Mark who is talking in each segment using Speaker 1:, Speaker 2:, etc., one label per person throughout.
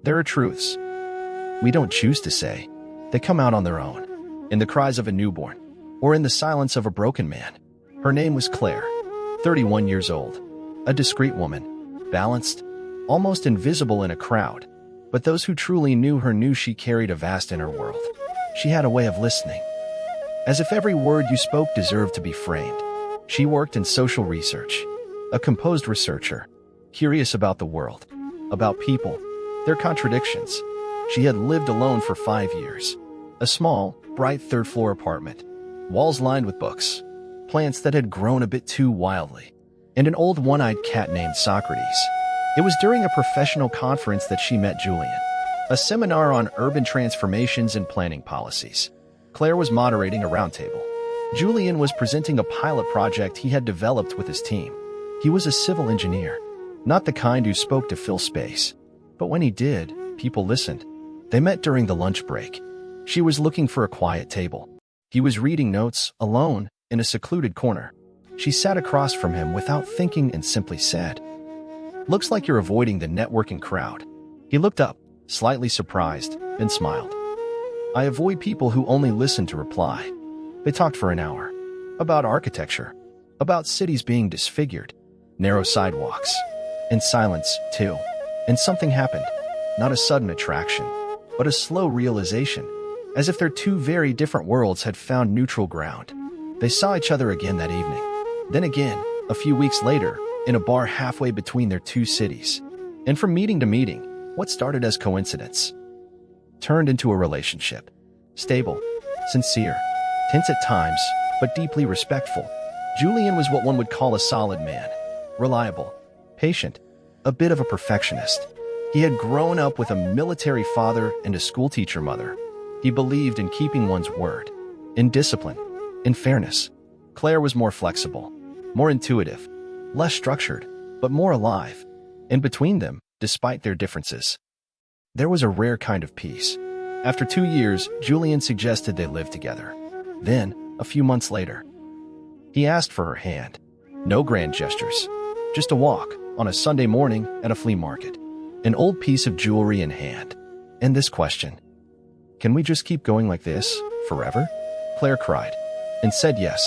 Speaker 1: There are truths we don't choose to say. They come out on their own, in the cries of a newborn, or in the silence of a broken man. Her name was Claire, 31 years old, a discreet woman, balanced, almost invisible in a crowd. But those who truly knew her knew she carried a vast inner world. She had a way of listening, as if every word you spoke deserved to be framed. She worked in social research, a composed researcher, curious about the world, about people, their contradictions. She had lived alone for 5 years. A small, bright third-floor apartment, walls lined with books, plants that had grown a bit too wildly, and an old one-eyed cat named Socrates. It was during a professional conference that she met Julien, a seminar on urban transformations and planning policies. Claire was moderating a roundtable. Julien was presenting a pilot project he had developed with his team. He was a civil engineer, not the kind who spoke to fill space. But when he did, people listened. They met during the lunch break. She was looking for a quiet table. He was reading notes, alone, in a secluded corner. She sat across from him without thinking and simply said, "Looks like you're avoiding the networking crowd." He looked up, slightly surprised, and smiled. "I avoid people who only listen to reply." They talked for an hour. About architecture. About cities being disfigured. Narrow sidewalks. And silence, too. And something happened. Not a sudden attraction, but a slow realization. As if their two very different worlds had found neutral ground. They saw each other again that evening. Then again, a few weeks later, in a bar halfway between their two cities. And from meeting to meeting, what started as coincidence turned into a relationship. Stable, sincere, tense at times, but deeply respectful. Julien was what one would call a solid man. Reliable, patient, a bit of a perfectionist. He had grown up with a military father and a schoolteacher mother. He believed in keeping one's word, in discipline, in fairness. Claire was more flexible, more intuitive, less structured, but more alive. And between them, despite their differences, there was a rare kind of peace. After 2 years, Julien suggested they live together. Then, a few months later, he asked for her hand. No grand gestures, just a walk on a Sunday morning at a flea market. An old piece of jewelry in hand. And this question, "Can we just keep going like this, forever?" Claire cried, and said yes.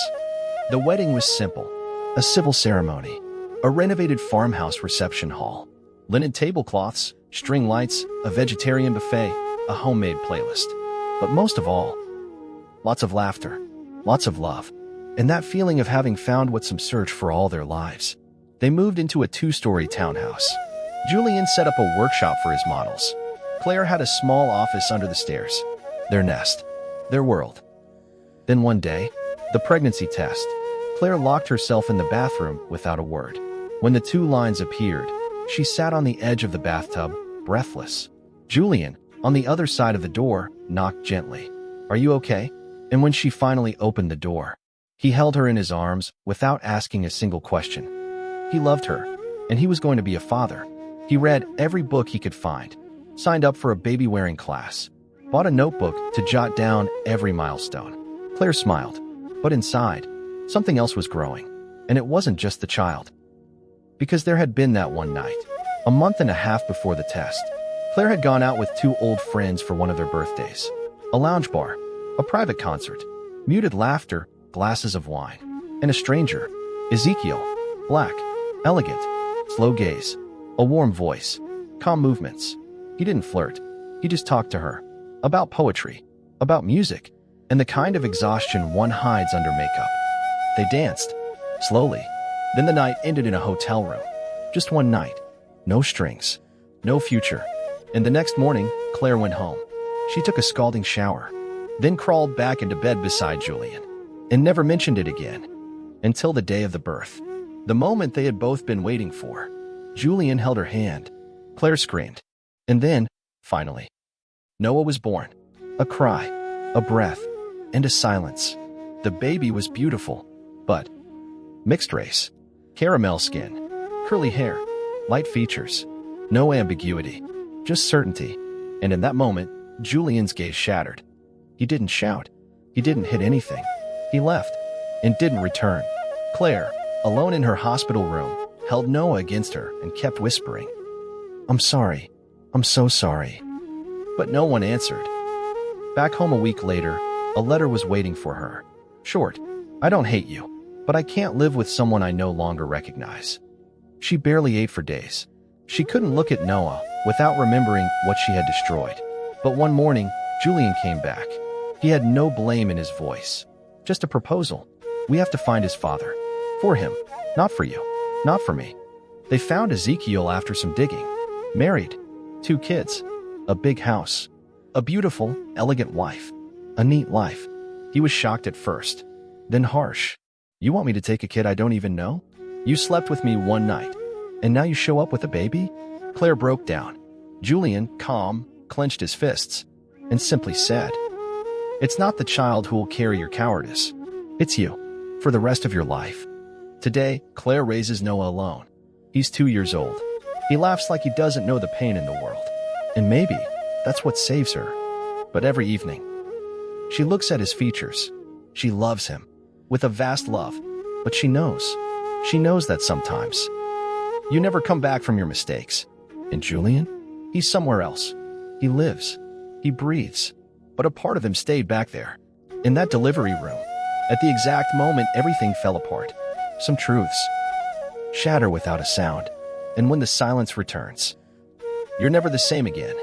Speaker 1: The wedding was simple, a civil ceremony, a renovated farmhouse reception hall, linen tablecloths, string lights, a vegetarian buffet, a homemade playlist. But most of all, lots of laughter, lots of love, and that feeling of having found what some search for all their lives. They moved into a 2-story townhouse. Julien set up a workshop for his models. Claire had a small office under the stairs. Their nest, their world. Then one day, the pregnancy test. Claire locked herself in the bathroom without a word. When the 2 lines appeared, she sat on the edge of the bathtub, breathless. Julien, on the other side of the door, knocked gently. "Are you okay?" And when she finally opened the door, he held her in his arms without asking a single question. He loved her, and he was going to be a father. He read every book he could find, signed up for a baby-wearing class, bought a notebook to jot down every milestone. Claire smiled, but inside, something else was growing, and it wasn't just the child. Because there had been that one night, a month and a half before the test. Claire had gone out with 2 old friends for one of their birthdays. A lounge bar, a private concert, muted laughter, glasses of wine, and a stranger, Ezekiel, black, elegant, slow gaze, a warm voice, calm movements. He didn't flirt. He just talked to her. About poetry, about music, and the kind of exhaustion one hides under makeup. They danced, slowly. Then the night ended in a hotel room. Just one night. No strings. No future. And the next morning, Claire went home. She took a scalding shower, then crawled back into bed beside Julien, and never mentioned it again. Until the day of the birth. The moment they had both been waiting for. Julien held her hand. Claire screamed. And then, finally, Noah was born. A cry, a breath, and a silence. The baby was beautiful, but mixed race. Caramel skin, curly hair, light features. No ambiguity, just certainty. And in that moment, Julien's gaze shattered. He didn't shout. He didn't hit anything. He left and didn't return. Claire, alone in her hospital room, held Noah against her and kept whispering, "I'm sorry. I'm so sorry. But no one answered. Back home a week later, a letter was waiting for her. Short, I don't hate you, but I can't live with someone I no longer recognize. She barely ate for days. She couldn't look at Noah without remembering what she had destroyed. But one morning, Julien came back. He had no blame in his voice. Just a proposal. We have to find his father. For him. Not for you. Not for me. They found Ezekiel after some digging. Married. 2 kids. A big house. A beautiful, elegant wife. A neat life. He was shocked at first. Then harsh. You want me to take a kid I don't even know? You slept with me one night. And now you show up with a baby? Claire broke down. Julien, calm, clenched his fists. And simply said, "It's not the child who will carry your cowardice. It's you. For the rest of your life." Today, Claire raises Noah alone. He's 2 years old. He laughs like he doesn't know the pain in the world. And maybe that's what saves her. But every evening, she looks at his features. She loves him with a vast love. But she knows that sometimes you never come back from your mistakes. And Julien? He's somewhere else. He lives. He breathes. But a part of him stayed back there, in that delivery room. At the exact moment everything fell apart. Some truths shatter without a sound. And when the silence returns, you're never the same again.